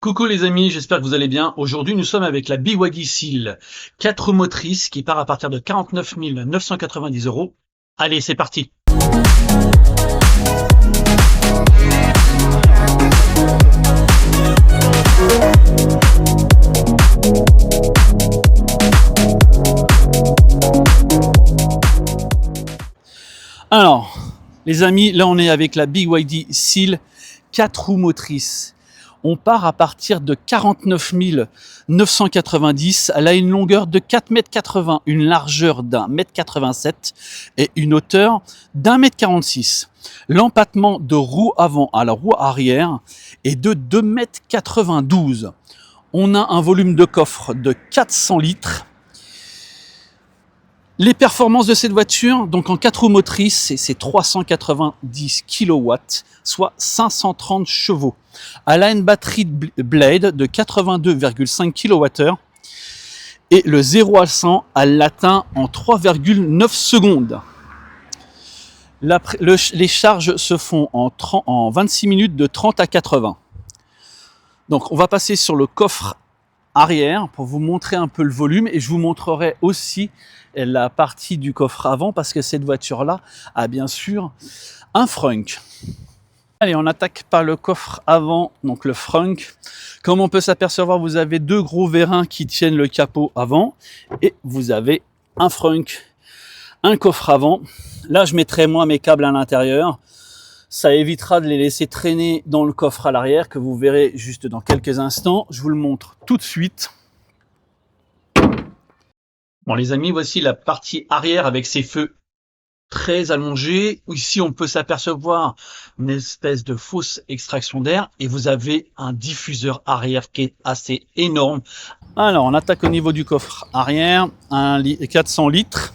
Coucou les amis, j'espère que vous allez bien. Aujourd'hui, nous sommes avec la BYD Seal 4 roues motrices qui part à partir de 49 990 euros. Allez, c'est parti. Alors, les amis, là on est avec la BYD Seal 4 roues motrices. On part à partir de 49 990. Elle a une longueur de 4,80 m, une largeur d'1,87 m et une hauteur d'1,46 m. L'empattement de roue avant à la roue arrière est de 2,92 m. On a un volume de coffre de 400 litres. Les performances de cette voiture, donc en 4 roues motrices, c'est 390 kW, soit 530 chevaux. Elle a une batterie Blade de 82,5 kWh et le 0 à 100, elle l'atteint en 3,9 secondes. Les charges se font en 26 minutes de 30 à 80. Donc on va passer sur le coffre arrière pour vous montrer un peu le volume et je vous montrerai aussi la partie du coffre avant parce que cette voiture là a bien sûr un frunk. Allez, on attaque par le coffre avant, donc le frunk. Comme on peut s'apercevoir, vous avez deux gros vérins qui tiennent le capot avant et vous avez un frunk, un coffre avant. Là je mettrai moi mes câbles à l'intérieur. Ça évitera de les laisser traîner dans le coffre à l'arrière que vous verrez juste dans quelques instants. Je vous le montre tout de suite. Bon les amis, voici la partie arrière avec ses feux très allongés. Ici on peut s'apercevoir une espèce de fausse extraction d'air et vous avez un diffuseur arrière qui est assez énorme. Alors on attaque au niveau du coffre arrière, 400 litres.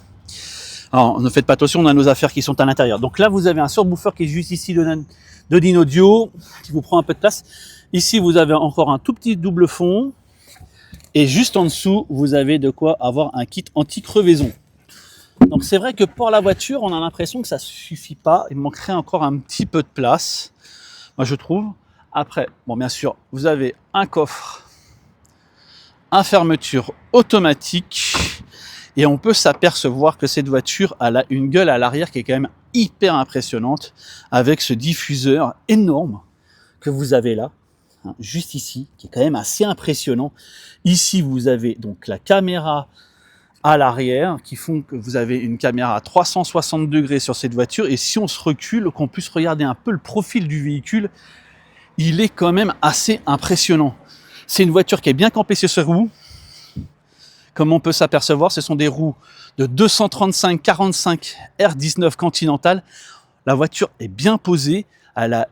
Alors, ne faites pas attention, on a nos affaires qui sont à l'intérieur. Donc là, vous avez un subwoofer qui est juste ici de Dynaudio, qui vous prend un peu de place. Ici, vous avez encore un tout petit double fond. Et juste en dessous, vous avez de quoi avoir un kit anti-crevaison. Donc c'est vrai que pour la voiture, on a l'impression que ça ne suffit pas. Il manquerait encore un petit peu de place, moi je trouve. Après, bon bien sûr, vous avez un coffre, un fermeture automatique. Et on peut s'apercevoir que cette voiture elle a une gueule à l'arrière qui est quand même hyper impressionnante avec ce diffuseur énorme que vous avez là, hein, juste ici, qui est quand même assez impressionnant. Ici, vous avez donc la caméra à l'arrière qui font que vous avez une caméra à 360 degrés sur cette voiture. Et si on se recule, qu'on puisse regarder un peu le profil du véhicule, il est quand même assez impressionnant. C'est une voiture qui est bien campée sur ses roues. Comme on peut s'apercevoir, ce sont des roues de 235/45 R19 Continental. La voiture est bien posée. Elle a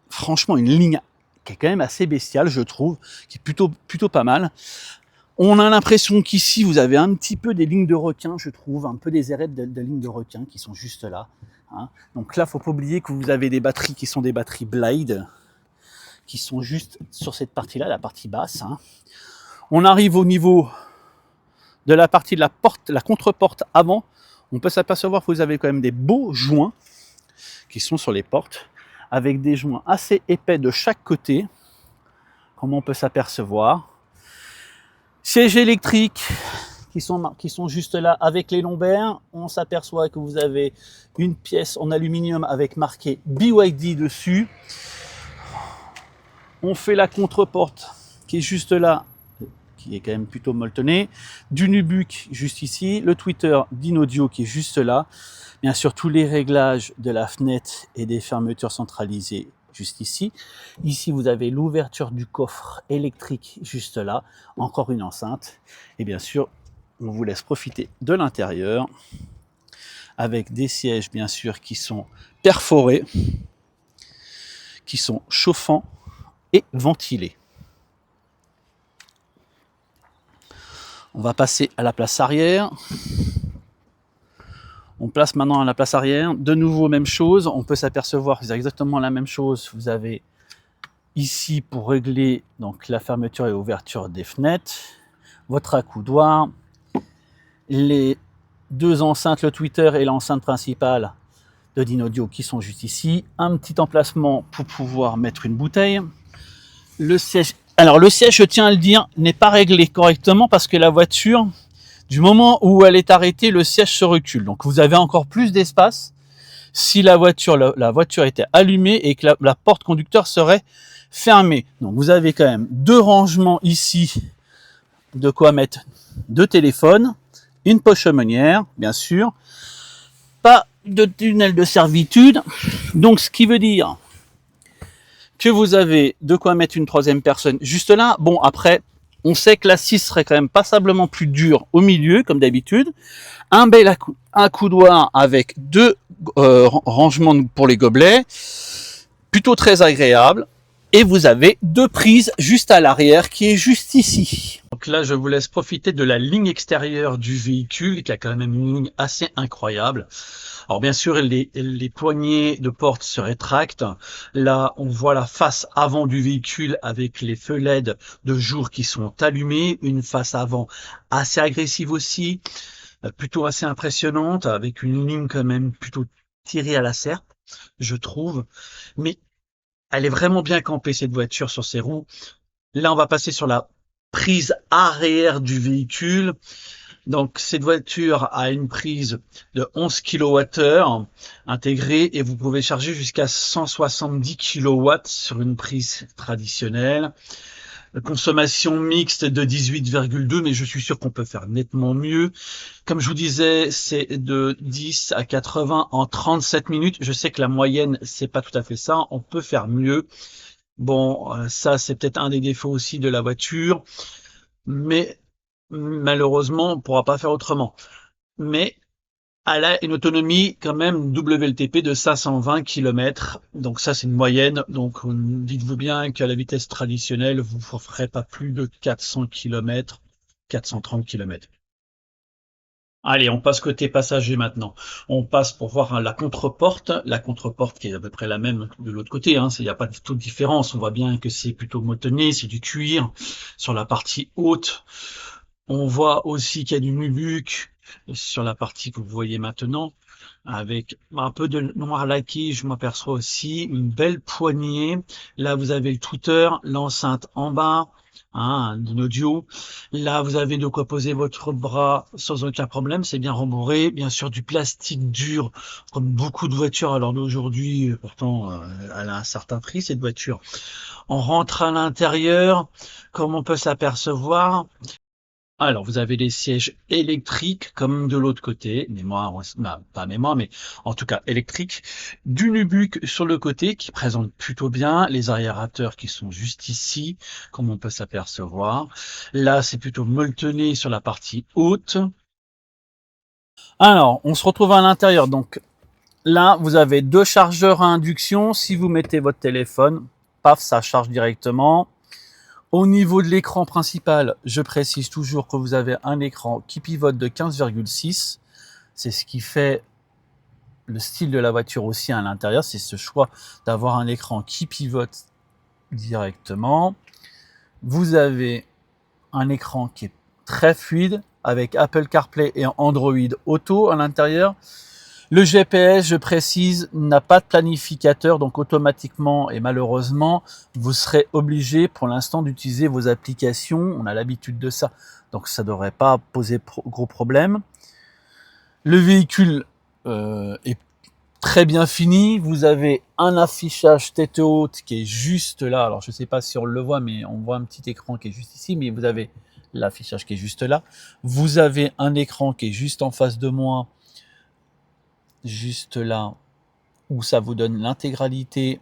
franchement une ligne qui est quand même assez bestiale, je trouve, qui est plutôt pas mal. On a l'impression qu'ici, vous avez un petit peu des lignes de requin, je trouve, un peu des arêtes de lignes de requin qui sont juste là. Hein. Donc là, il ne faut pas oublier que vous avez des batteries qui sont des batteries Blade, qui sont juste sur cette partie-là, la partie basse. Hein. On arrive au niveau de la partie de la porte, la contre-porte avant, on peut s'apercevoir que vous avez quand même des beaux joints qui sont sur les portes, avec des joints assez épais de chaque côté, comme on peut s'apercevoir. Sièges électriques qui sont juste là avec les lombaires. On s'aperçoit que vous avez une pièce en aluminium avec marqué BYD dessus. On fait la contre-porte qui est juste là, qui est quand même plutôt molletonné, du Nubuck juste ici, le tweeter Dynaudio qui est juste là, bien sûr tous les réglages de la fenêtre et des fermetures centralisées juste ici. Ici vous avez l'ouverture du coffre électrique juste là, encore une enceinte, et bien sûr on vous laisse profiter de l'intérieur avec des sièges bien sûr qui sont perforés, qui sont chauffants et ventilés. On va passer à la place arrière. On place maintenant à la place arrière. De nouveau, même chose. On peut s'apercevoir que c'est exactement la même chose. Vous avez ici pour régler donc, la fermeture et ouverture des fenêtres, votre accoudoir, les deux enceintes, le tweeter et l'enceinte principale de Dynaudio qui sont juste ici. Un petit emplacement pour pouvoir mettre une bouteille. Le siège Alors le siège, je tiens à le dire, n'est pas réglé correctement parce que la voiture, du moment où elle est arrêtée, le siège se recule. Donc vous avez encore plus d'espace si la voiture était allumée et que la porte conducteur serait fermée. Donc vous avez quand même 2 rangements ici, de quoi mettre 2 téléphones, une poche aumônière, bien sûr, pas de tunnel de servitude. Donc ce qui veut dire que vous avez de quoi mettre une 3e personne juste là. Bon, après, on sait que l'assise serait quand même passablement plus dure au milieu, comme d'habitude. Un bel accoudoir avec 2 rangements pour les gobelets, plutôt très agréable. Et vous avez 2 prises juste à l'arrière qui est juste ici. Donc là, je vous laisse profiter de la ligne extérieure du véhicule qui a quand même une ligne assez incroyable. Alors bien sûr, les poignées de porte se rétractent. Là, on voit la face avant du véhicule avec les feux LED de jour qui sont allumés. Une face avant assez agressive aussi, plutôt assez impressionnante, avec une ligne quand même plutôt tirée à la serpe, je trouve. Mais elle est vraiment bien campée, cette voiture, sur ses roues. Là, on va passer sur la prise arrière du véhicule. Donc, cette voiture a une prise de 11 kWh intégrée et vous pouvez charger jusqu'à 170 kW sur une prise traditionnelle. Consommation mixte de 18,2, mais je suis sûr qu'on peut faire nettement mieux. Comme je vous disais, c'est de 10 à 80 en 37 minutes. Je sais que la moyenne, c'est pas tout à fait ça. On peut faire mieux. Bon, ça, c'est peut-être un des défauts aussi de la voiture. Mais malheureusement, on ne pourra pas faire autrement. Mais elle a une autonomie quand même WLTP de 520 km. Donc ça, c'est une moyenne. Donc dites-vous bien qu'à la vitesse traditionnelle, vous ne ferez pas plus de 400 km, 430 km. Allez, on passe côté passager maintenant. On passe pour voir la contre-porte qui est à peu près la même de l'autre côté. Il n'y a pas de toute différence. On voit bien que c'est plutôt motonné, c'est du cuir sur la partie haute. On voit aussi qu'il y a du nubuck sur la partie que vous voyez maintenant, avec un peu de noir laqué, je m'aperçois aussi, une belle poignée. Là, vous avez le tweeter, l'enceinte en bas, un audio. Là, vous avez de quoi poser votre bras sans aucun problème, c'est bien rembourré. Bien sûr, du plastique dur, comme beaucoup de voitures à l'heure d'aujourd'hui, pourtant, elle a un certain prix, cette voiture. On rentre à l'intérieur, comme on peut s'apercevoir. Alors, vous avez les sièges électriques comme de l'autre côté, pas mémoire, mais en tout cas électrique. Du nubuck sur le côté qui présente plutôt bien, les aérateurs qui sont juste ici, comme on peut s'apercevoir. Là, c'est plutôt molletonné sur la partie haute. Alors, on se retrouve à l'intérieur. Donc là, vous avez 2 chargeurs à induction. Si vous mettez votre téléphone, paf, ça charge directement. Au niveau de l'écran principal, je précise toujours que vous avez un écran qui pivote de 15,6. C'est ce qui fait le style de la voiture aussi à l'intérieur. C'est ce choix d'avoir un écran qui pivote directement. Vous avez un écran qui est très fluide avec Apple CarPlay et Android Auto à l'intérieur. Le GPS, je précise, n'a pas de planificateur, donc automatiquement et malheureusement, vous serez obligé pour l'instant d'utiliser vos applications. On a l'habitude de ça, donc ça ne devrait pas poser gros problème. Le véhicule est très bien fini. Vous avez un affichage tête haute qui est juste là. Alors je ne sais pas si on le voit, mais on voit un petit écran qui est juste ici, mais vous avez l'affichage qui est juste là. Vous avez un écran qui est juste en face de moi, juste là, où ça vous donne l'intégralité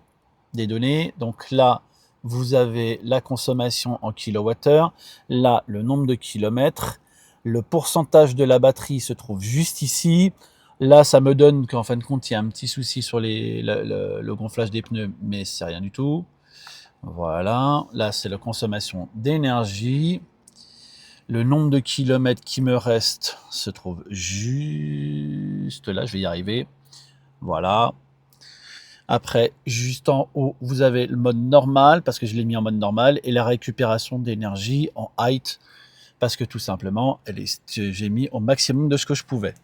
des données. Donc là, vous avez la consommation en kilowattheure, là, le nombre de kilomètres, le pourcentage de la batterie se trouve juste ici. Là, ça me donne qu'en fin de compte, il y a un petit souci sur le gonflage des pneus, mais c'est rien du tout. Voilà, là, c'est la consommation d'énergie. Le nombre de kilomètres qui me reste se trouve juste là, je vais y arriver. Voilà. Après, juste en haut, vous avez le mode normal, parce que je l'ai mis en mode normal, et la récupération d'énergie en height, parce que tout simplement, j'ai mis au maximum de ce que je pouvais.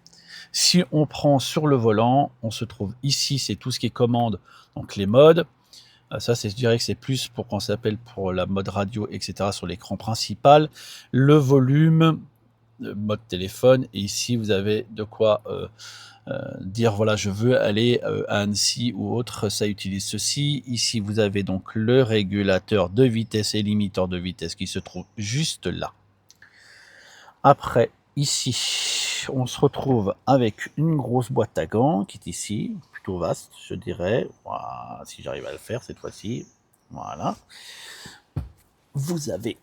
Si on prend sur le volant, on se trouve ici, c'est tout ce qui est commande, donc les modes. Ça, je dirais que c'est plus pour qu'on s'appelle pour la mode radio, etc. sur l'écran principal. Le volume, mode téléphone. Et ici, vous avez de quoi dire voilà, je veux aller à Annecy ou autre, ça utilise ceci. Ici, vous avez donc le régulateur de vitesse et limiteur de vitesse qui se trouve juste là. Après, ici, on se retrouve avec une grosse boîte à gants qui est ici, plutôt vaste, je dirais. Voilà, si j'arrive à le faire cette fois-ci. Voilà. Vous avez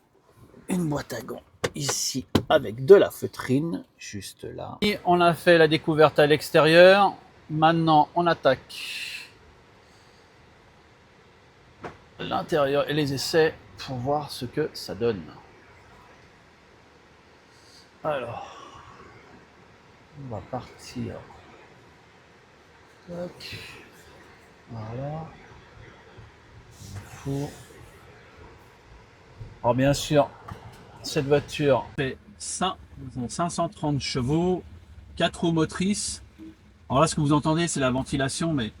une boîte à gants ici avec de la feutrine, juste là. Et on a fait la découverte à l'extérieur. Maintenant, on attaque l'intérieur et les essais pour voir ce que ça donne. Alors, on va partir. Tac. Voilà. Alors bien sûr, cette voiture fait 530 chevaux, 4 roues motrices. Alors là, ce que vous entendez, c'est la ventilation, mais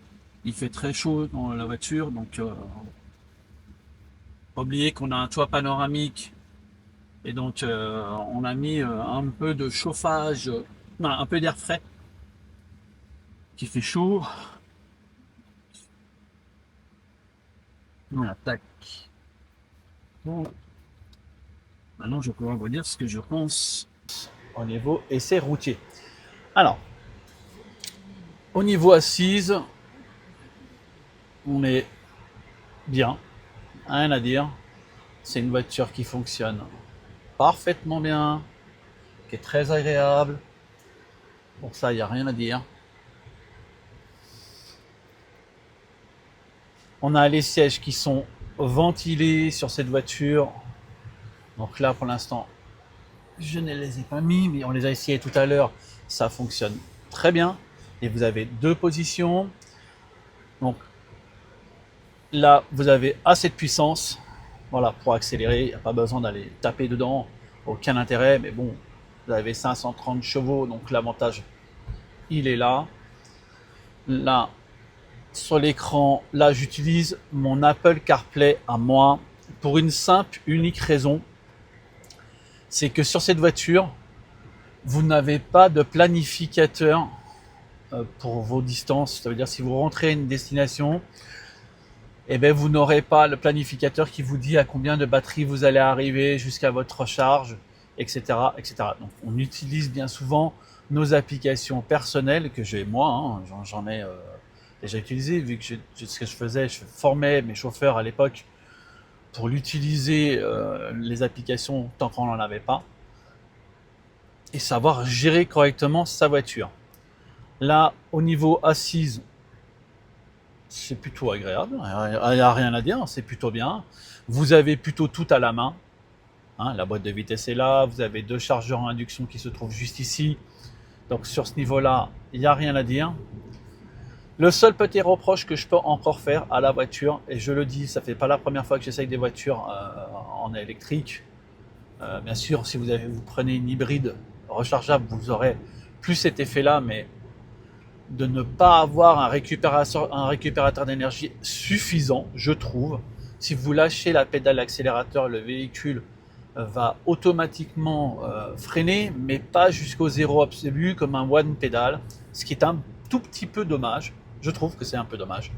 il fait très chaud dans la voiture, donc pas oublier qu'on a un toit panoramique et donc on a mis un peu de chauffage, un peu d'air frais qui fait chaud. On attaque. Bon. Maintenant, je vais pouvoir vous dire ce que je pense au niveau essai routier. Alors, au niveau assise, on est bien, rien à dire. C'est une voiture qui fonctionne parfaitement bien, qui est très agréable. Pour ça, il n'y a rien à dire. On a les sièges qui sont ventilés sur cette voiture. Donc là, pour l'instant, je ne les ai pas mis, mais on les a essayés tout à l'heure. Ça fonctionne très bien. Et vous avez 2 positions. Donc là, vous avez assez de puissance. Voilà, pour accélérer, il n'y a pas besoin d'aller taper dedans. Aucun intérêt, mais bon, vous avez 530 chevaux, donc l'avantage, il est là. Là, sur l'écran, là, j'utilise mon Apple CarPlay à moi pour une simple, unique raison. C'est que sur cette voiture, vous n'avez pas de planificateur pour vos distances. Ça veut dire si vous rentrez à une destination, eh ben, vous n'aurez pas le planificateur qui vous dit à combien de batterie vous allez arriver jusqu'à votre recharge, etc., etc. Donc, on utilise bien souvent nos applications personnelles que j'ai moi, hein, j'en ai déjà utilisé vu que ce que je faisais, je formais mes chauffeurs à l'époque pour l'utiliser les applications tant qu'on n'en avait pas et savoir gérer correctement sa voiture. Là, au niveau assise, c'est plutôt agréable, il n'y a rien à dire, c'est plutôt bien. Vous avez plutôt tout à la main. Hein, la boîte de vitesse est là, vous avez 2 chargeurs à induction qui se trouvent juste ici. Donc sur ce niveau-là, il n'y a rien à dire. Le seul petit reproche que je peux encore faire à la voiture, et je le dis, ça fait pas la première fois que j'essaye des voitures en électrique. Bien sûr, si vous prenez une hybride rechargeable, vous aurez plus cet effet-là, mais de ne pas avoir un récupérateur d'énergie suffisant, je trouve. Si vous lâchez la pédale d'accélérateur, le véhicule va automatiquement freiner, mais pas jusqu'au zéro absolu comme un one pédale, ce qui est un tout petit peu dommage. Je trouve que c'est un peu dommage.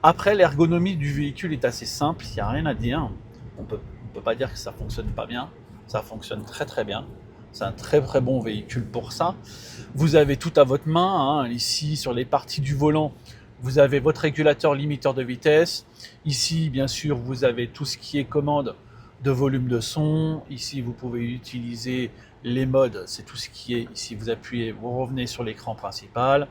Après, l'ergonomie du véhicule est assez simple, il n'y a rien à dire. On peut pas dire que ça fonctionne pas bien, ça fonctionne très très bien. C'est un très très bon véhicule pour ça. Vous avez tout à votre main, hein. Ici sur les parties du volant, vous avez votre régulateur limiteur de vitesse. Ici, bien sûr, vous avez tout ce qui est commande de volume de son. Ici, vous pouvez utiliser les modes, c'est tout ce qui est ici. Vous appuyez, vous revenez sur l'écran principal.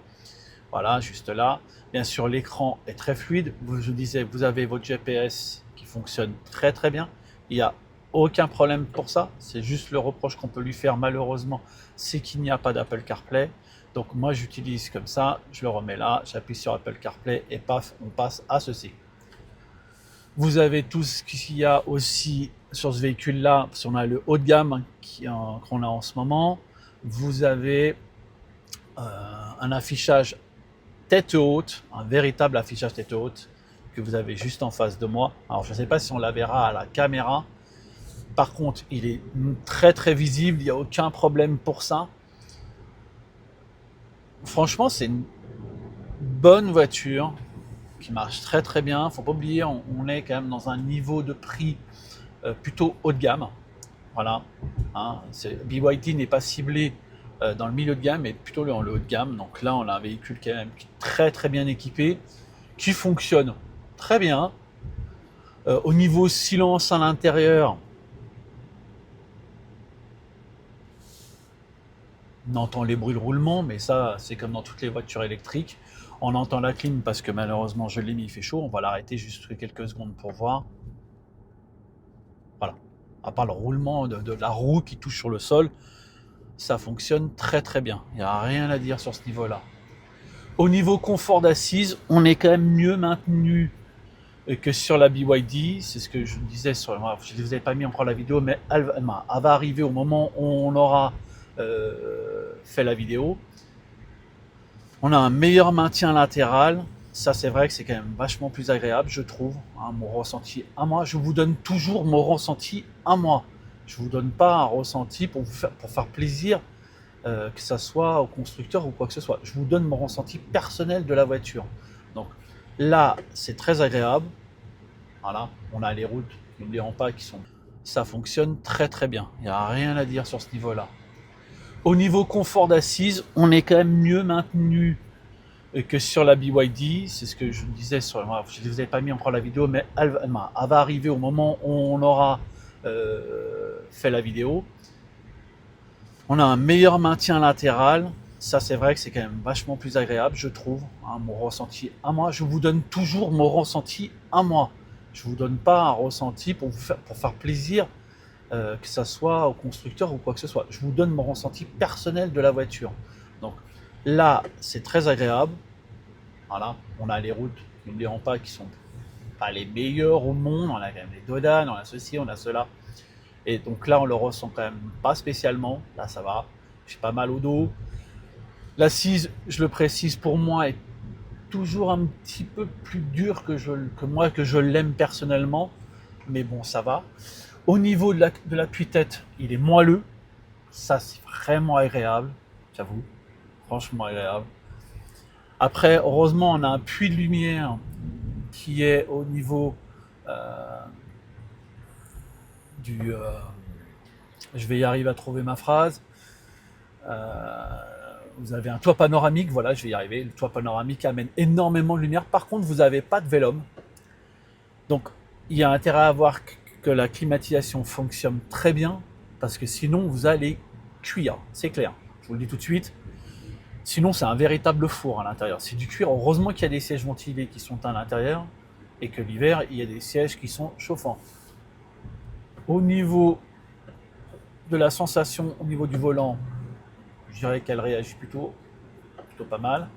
Voilà, juste là. Bien sûr, l'écran est très fluide. Je disais, vous avez votre GPS qui fonctionne très très bien. Il n'y a aucun problème pour ça. C'est juste le reproche qu'on peut lui faire malheureusement, c'est qu'il n'y a pas d'Apple CarPlay. Donc moi, j'utilise comme ça. Je le remets là, j'appuie sur Apple CarPlay et paf, on passe à ceci. Vous avez tout ce qu'il y a aussi sur ce véhicule-là. Si on a le haut de gamme qu'on a en ce moment, vous avez un affichage tête haute, un véritable affichage tête haute, que vous avez juste en face de moi. Alors je ne sais pas si on la verra à la caméra. Par contre, il est très très visible, il n'y a aucun problème pour ça. Franchement, c'est une bonne voiture qui marche très très bien. Faut pas oublier, on est quand même dans un niveau de prix plutôt haut de gamme. Voilà. Hein, BYD n'est pas ciblé dans le milieu de gamme, mais plutôt dans le haut de gamme. Donc là, on a un véhicule quand même très très bien équipé, qui fonctionne très bien. Au niveau silence à l'intérieur, on entend les bruits de roulement, mais ça, c'est comme dans toutes les voitures électriques. On entend la clim parce que malheureusement, je l'ai mis, il fait chaud. On va l'arrêter juste quelques secondes pour voir. Voilà. À part le roulement de la roue qui touche sur le sol, ça fonctionne très très bien. Il n'y a rien à dire sur ce niveau-là. Au niveau confort d'assise, on est quand même mieux maintenu que sur la BYD. C'est ce que je disais sur. Je ne vous avais pas mis encore la vidéo, mais elle va arriver au moment où on aura fait la vidéo. On a un meilleur maintien latéral. Ça, c'est vrai que c'est quand même vachement plus agréable, je trouve. Hein, mon ressenti à moi, je vous donne toujours mon ressenti à moi. Je vous donne pas un ressenti pour faire plaisir, que ça soit au constructeur ou quoi que ce soit. Je vous donne mon ressenti personnel de la voiture. Donc là, c'est très agréable. Voilà, on a les routes, n'oublions pas, qui sont. Ça fonctionne très très bien. Il n'y a rien à dire sur ce niveau-là. Au niveau confort d'assise, on est quand même mieux maintenu que sur la BYD. C'est ce que je disais sur. Je ne vous avais pas mis encore la vidéo, mais elle va arriver au moment où on aura fait la vidéo. On a un meilleur maintien latéral. Ça, c'est vrai que c'est quand même vachement plus agréable, je trouve. Hein, mon ressenti à moi. Je vous donne toujours mon ressenti à moi. Je vous donne pas un ressenti pour faire plaisir, que ça soit au constructeur ou quoi que ce soit. Je vous donne mon ressenti personnel de la voiture. Donc là, c'est très agréable. Voilà, on a les routes, n'oublions pas, qui sont pas les meilleures au monde. On a quand même les Dodan, on a ceci, on a cela. Et donc là, on le ressent quand même pas spécialement. Là, ça va. J'ai pas mal au dos. L'assise, je le précise, pour moi, est toujours un petit peu plus dure que moi, que je l'aime personnellement. Mais bon, ça va. Au niveau de l'appui-tête, il est moelleux. Ça, c'est vraiment agréable, j'avoue. Franchement agréable. Après, heureusement, on a un puits de lumière qui est au niveau du... je vais y arriver à trouver ma phrase. Vous avez un toit panoramique, voilà, je vais y arriver. Le toit panoramique amène énormément de lumière. Par contre, vous n'avez pas de Vélum. Donc, il y a intérêt à voir que la climatisation fonctionne très bien, parce que sinon, vous allez cuire, c'est clair. Je vous le dis tout de suite. Sinon, c'est un véritable four à l'intérieur. C'est du cuir. Heureusement qu'il y a des sièges ventilés qui sont à l'intérieur, et que l'hiver, il y a des sièges qui sont chauffants. Au niveau de la sensation, au niveau du volant, je dirais qu'elle réagit plutôt pas mal.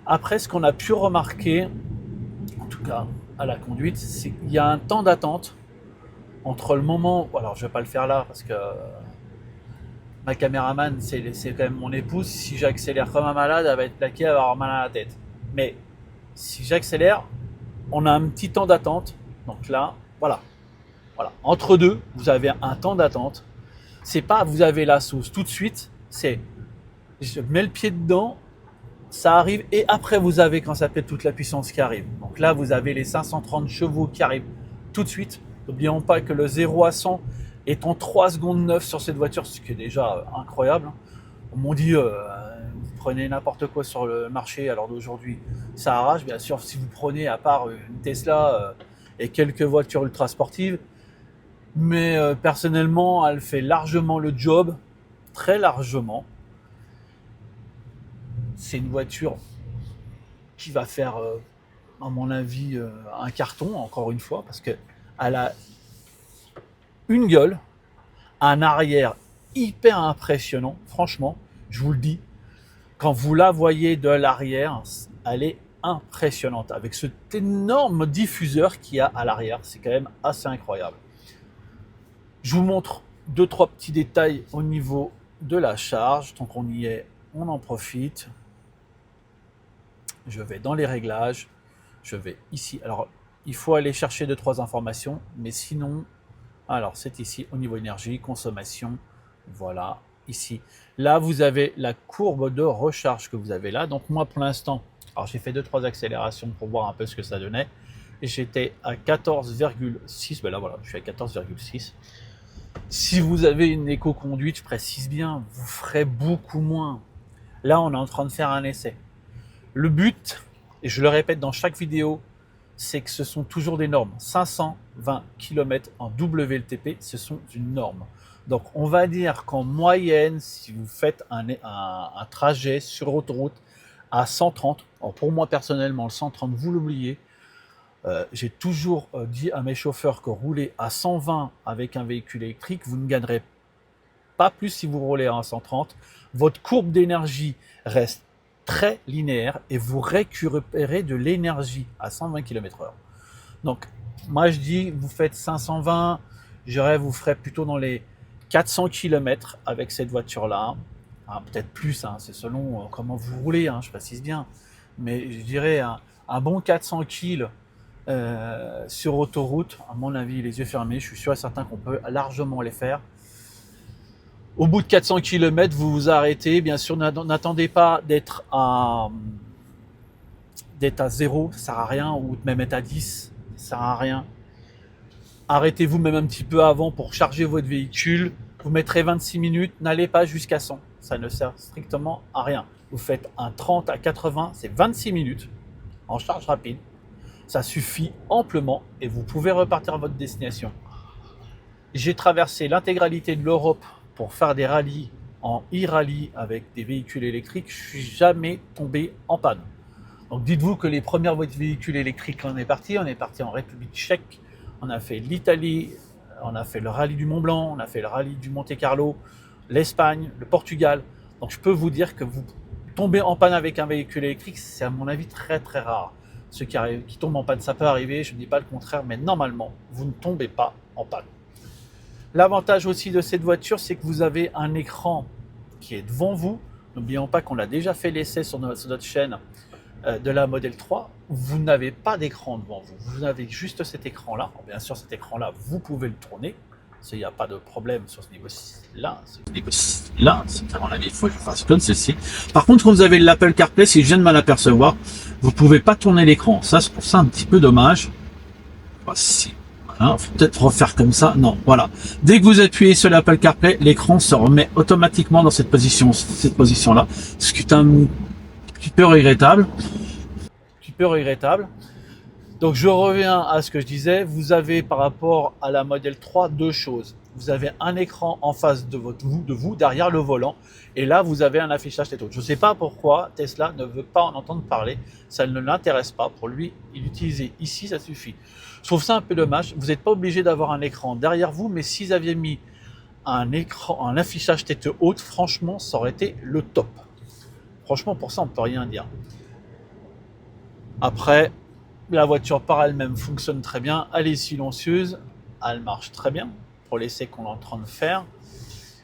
Après, ce qu'on a pu remarquer, en tout cas à la conduite, c'est qu'il y a un temps d'attente entre le moment. Alors, je vais pas le faire là parce que ma caméraman, c'est quand même mon épouse. Si j'accélère comme un malade, elle va être plaquée, elle va avoir mal à la tête. Mais si j'accélère, on a un petit temps d'attente. Donc là, voilà. Entre deux, vous avez un temps d'attente. C'est pas vous avez la sauce tout de suite. C'est je mets le pied dedans, ça arrive, et après vous avez, quand ça pète, toute la puissance qui arrive. Donc là, vous avez les 530 chevaux qui arrivent tout de suite. N'oublions pas que le 0 à 100 est en 3 secondes 9 sur cette voiture, ce qui est déjà incroyable. On m'a dit, vous prenez n'importe quoi sur le marché à l'heure d'aujourd'hui, ça arrache. Bien sûr, si vous prenez, à part une Tesla et quelques voitures ultra sportives, mais personnellement, elle fait largement le job, très largement. C'est une voiture qui va faire, à mon avis, un carton, encore une fois, parce qu'elle a une gueule, un arrière hyper impressionnant, franchement, je vous le dis. Quand vous la voyez de l'arrière, elle est impressionnante, avec cet énorme diffuseur qu'il y a à l'arrière, c'est quand même assez incroyable. Je vous montre 2-3 petits détails au niveau de la charge, tant qu'on y est, on en profite. Je vais dans les réglages, je vais ici. Alors il faut aller chercher 2-3 informations, mais sinon, alors c'est ici au niveau énergie, consommation, voilà, ici. Là, vous avez la courbe de recharge que vous avez là. Donc moi, pour l'instant, alors j'ai fait 2-3 accélérations pour voir un peu ce que ça donnait. Et j'étais à 14,6, ben là voilà, je suis à 14,6. Si vous avez une éco-conduite, je précise bien, vous ferez beaucoup moins. Là, on est en train de faire un essai. Le but, et je le répète dans chaque vidéo, c'est que ce sont toujours des normes. 520 km en WLTP, ce sont une norme. Donc, on va dire qu'en moyenne, si vous faites un trajet sur autoroute à 130, alors pour moi personnellement, le 130, vous l'oubliez, j'ai toujours dit à mes chauffeurs que rouler à 120 avec un véhicule électrique, vous ne gagnerez pas plus si vous roulez à 130. Votre courbe d'énergie reste très linéaire et vous récupérez de l'énergie à 120 km/h. Donc, moi je dis, vous faites 520, vous ferez plutôt dans les 400 km avec cette voiture-là. Hein, peut-être plus, hein, c'est selon comment vous roulez, hein, je précise bien. Mais je dirais un bon 400 kg sur autoroute, à mon avis, les yeux fermés, je suis sûr et certain qu'on peut largement les faire. Au bout de 400 km, vous vous arrêtez. Bien sûr, n'attendez pas d'être à 0, ça sert à rien, ou même être à 10, ça sert à rien. Arrêtez-vous même un petit peu avant pour charger votre véhicule. Vous mettrez 26 minutes, n'allez pas jusqu'à 100. Ça ne sert strictement à rien. Vous faites un 30 à 80, c'est 26 minutes en charge rapide. Ça suffit amplement et vous pouvez repartir à votre destination. J'ai traversé l'intégralité de l'Europe pour faire des rallyes en e-rallye avec des véhicules électriques. Je suis jamais tombé en panne. Donc dites-vous que les premiers véhicules électriques, on est parti en République tchèque, on a fait l'Italie, on a fait le rallye du Mont Blanc, on a fait le rallye du Monte Carlo, l'Espagne, le Portugal. Donc je peux vous dire que vous tombez en panne avec un véhicule électrique, c'est à mon avis très très rare. Ceux qui tombent en panne, ça peut arriver, je ne dis pas le contraire, mais normalement, vous ne tombez pas en panne. L'avantage aussi de cette voiture, c'est que vous avez un écran qui est devant vous. N'oublions pas qu'on a déjà fait l'essai sur notre chaîne de la Model 3. Vous n'avez pas d'écran devant vous. Vous avez juste cet écran-là. Bien sûr, cet écran-là, vous pouvez le tourner. Il n'y a pas de problème sur ce niveau-là. Là, c'est à mon avis, il faut que je fasse comme ceci. Par contre, quand vous avez l'Apple CarPlay, si je viens de mal apercevoir, vous pouvez pas tourner l'écran. Ça, c'est pour ça un petit peu dommage. Voici. Voilà, faut peut-être refaire comme ça. Non, voilà. Dès que vous appuyez sur l'Apple CarPlay, l'écran se remet automatiquement dans cette position-là. Ce qui est un petit peu regrettable. Donc je reviens à ce que je disais, vous avez par rapport à la Model 3 deux choses. Vous avez un écran en face de vous, derrière le volant, et là vous avez un affichage tête haute. Je ne sais pas pourquoi Tesla ne veut pas en entendre parler, ça ne l'intéresse pas. Pour lui, il utilise ici, ça suffit. Je trouve ça un peu dommage, vous n'êtes pas obligé d'avoir un écran derrière vous, mais s'ils avaient mis un affichage tête haute, franchement ça aurait été le top. Franchement pour ça on ne peut rien dire. Après, la voiture par elle-même fonctionne très bien, elle est silencieuse, elle marche très bien pour l'essai qu'on est en train de faire.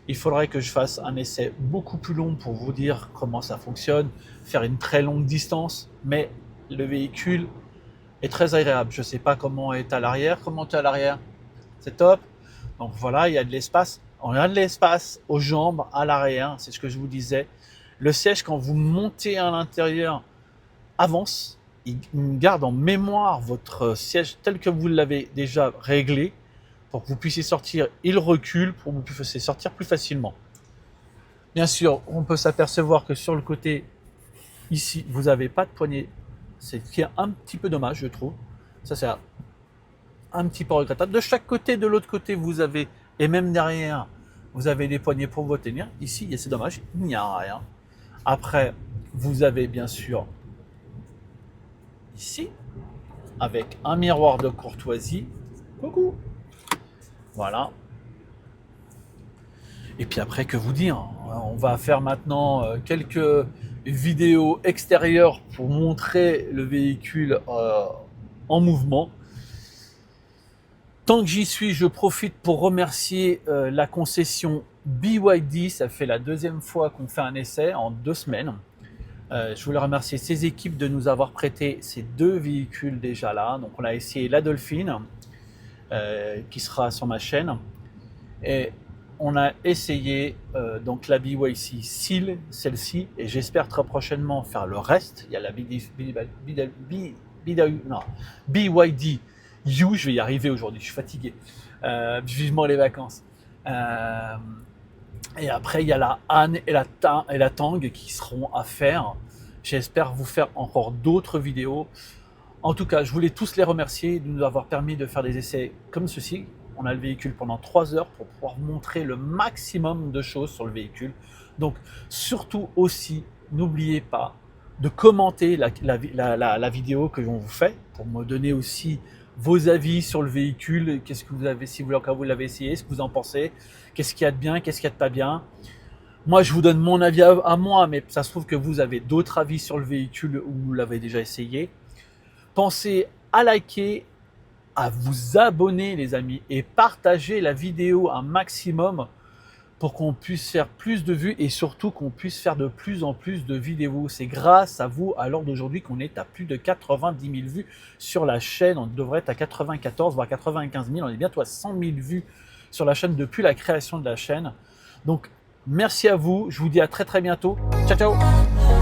Il faudrait que je fasse un essai beaucoup plus long pour vous dire comment ça fonctionne, faire une très longue distance, mais le véhicule est très agréable. Je ne sais pas comment est à l'arrière. Comment est à l'arrière? C'est top. Donc voilà, il y a de l'espace. On a de l'espace aux jambes, à l'arrière, c'est ce que je vous disais. Le siège, quand vous montez à l'intérieur, avance. Il garde en mémoire votre siège tel que vous l'avez déjà réglé pour que vous puissiez sortir. Il recule pour que vous puissiez sortir plus facilement. Bien sûr, on peut s'apercevoir que sur le côté, ici, vous n'avez pas de poignée. C'est ce qui est un petit peu dommage, je trouve. Ça, c'est un petit peu regrettable. De chaque côté, de l'autre côté, vous avez, et même derrière, vous avez des poignées pour vous tenir. Ici, c'est dommage, il n'y a rien. Après, vous avez bien sûr ici, avec un miroir de courtoisie. Coucou. Voilà. Et puis après, que vous dire? On va faire maintenant quelques vidéos extérieures pour montrer le véhicule en mouvement. Tant que j'y suis, je profite pour remercier la concession BYD. Ça fait la deuxième fois qu'on fait un essai en 2 semaines. Je voulais remercier ces équipes de nous avoir prêté ces 2 véhicules déjà là. Donc on a essayé la Dolphin, qui sera sur ma chaîne, et on a essayé donc la BYD Seal, celle-ci, et j'espère très prochainement faire le reste. Il y a la BYD U, je vais y arriver aujourd'hui, je suis fatigué. Vivement les vacances. Et après, il y a la Han et la Tang qui seront à faire. J'espère vous faire encore d'autres vidéos. En tout cas, je voulais tous les remercier de nous avoir permis de faire des essais comme ceci. On a le véhicule pendant 3 heures pour pouvoir vous montrer le maximum de choses sur le véhicule. Donc, surtout aussi, n'oubliez pas de commenter la vidéo que l'on vous fait pour me donner aussi vos avis sur le véhicule. Qu'est-ce que vous avez, si vous l'avez essayé, ce que vous en pensez, qu'est-ce qu'il y a de bien, qu'est-ce qu'il y a de pas bien. Moi, je vous donne mon avis à moi, mais ça se trouve que vous avez d'autres avis sur le véhicule ou vous l'avez déjà essayé. Pensez à liker, à vous abonner les amis et partager la vidéo un maximum pour qu'on puisse faire plus de vues et surtout qu'on puisse faire de plus en plus de vidéos. C'est grâce à vous à l'heure d'aujourd'hui qu'on est à plus de 90 000 vues sur la chaîne. On devrait être à 94 voire 95 000. On est bientôt à 100 000 vues sur la chaîne depuis la création de la chaîne. Donc merci à vous. Je vous dis à très bientôt. Ciao ciao.